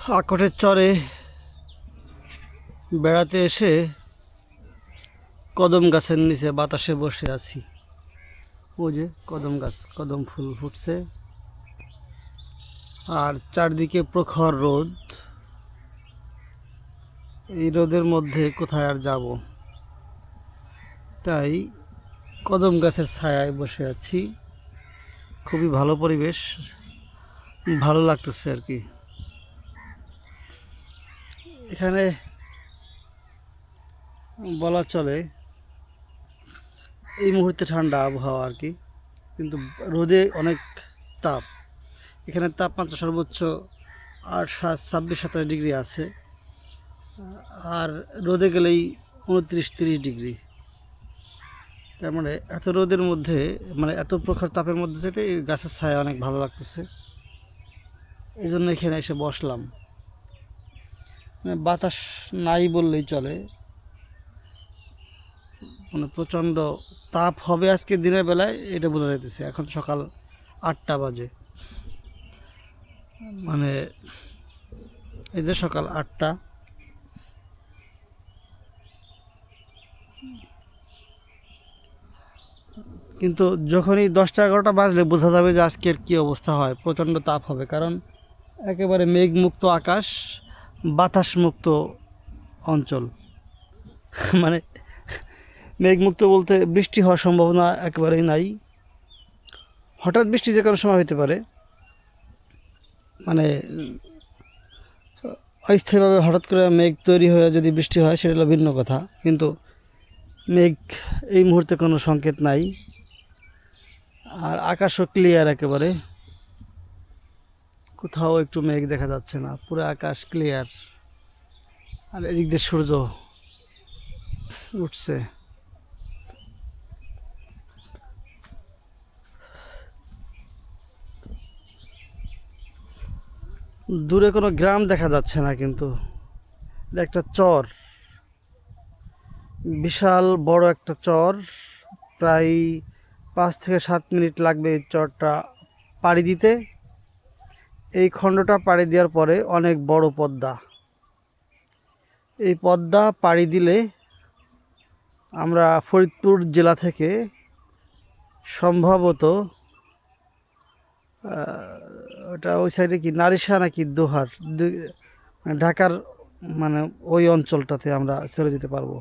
আকটের চরে বেড়াতে এসে কদম গাছের নিচে বাতাসে বসে আছি। ও যে কদম গাছ, কদম ফুল ফুটছে আর চারদিকে প্রখর রোদ। এই রোদের মধ্যে কোথায় আর যাব, তাই কদম গাছের ছায়ায় বসে আছি। খুবই ভালো পরিবেশ, ভালো লাগতেছে আর কি। এখানে বলা চলে এই মুহূর্তে ঠান্ডা আবহাওয়া আর কি, কিন্তু রোদে অনেক তাপ। এখানে তাপমাত্রা সর্বোচ্চ 26-27 ডিগ্রি আছে, আর রোদে গেলেই 29-30 ডিগ্রি। তার মানে এত রোদের মধ্যে, মানে এত প্রখর তাপের মধ্যে যেতে এই গাছের ছায়া অনেক ভালো লাগতেছে, এই জন্য এখানে এসে বসলাম। মানে বাতাস নাই বললেই চলে, মানে প্রচণ্ড তাপ হবে আজকে দিনের বেলায়, এটা বোঝা যাইতেছে। এখন সকাল 8টা বাজে, মানে এই যে সকাল 8টা। কিন্তু যখনই 10টা-11টা বাজলে বোঝা যাবে যে আজকের কী অবস্থা হয়। প্রচণ্ড তাপ হবে, কারণ একেবারে মেঘমুক্ত আকাশ, বাতাসমুক্ত অঞ্চল। মানে মেঘমুক্ত বলতে বৃষ্টি হওয়ার সম্ভাবনা একেবারেই নাই। হঠাৎ বৃষ্টি যে কোনো সময় হতে পারে, মানে অস্থায়ীভাবে হঠাৎ করে মেঘ তৈরি হয়ে যদি বৃষ্টি হয় সেটা হলো ভিন্ন কথা, কিন্তু মেঘ এই মুহূর্তে কোনো সংকেত নাই। আর আকাশও ক্লিয়ার একেবারে, কোথাও একটু মেঘ দেখা যাচ্ছে না, পুরো আকাশ ক্লিয়ার। আর এদিক দিয়ে সূর্য উঠছে। দূরে কোনো গ্রাম দেখা যাচ্ছে না, কিন্তু এটা একটা চর, বিশাল বড় একটা চর। প্রায় 5 থেকে 7 মিনিট লাগবে এই চরটা পাড়ি দিতে। এই খণ্ডটা পাড়ি দেওয়ার পরে অনেক বড় পদ্মা। এই পদ্মা পাড়ি দিলে আমরা ফরিদপুর জেলা থেকে সম্ভবত ওটা ওই সাইডে কি নারিশা নাকি দোহার, ঢাকার মানে ওই অঞ্চলটাতে আমরা চলে যেতে পারবো।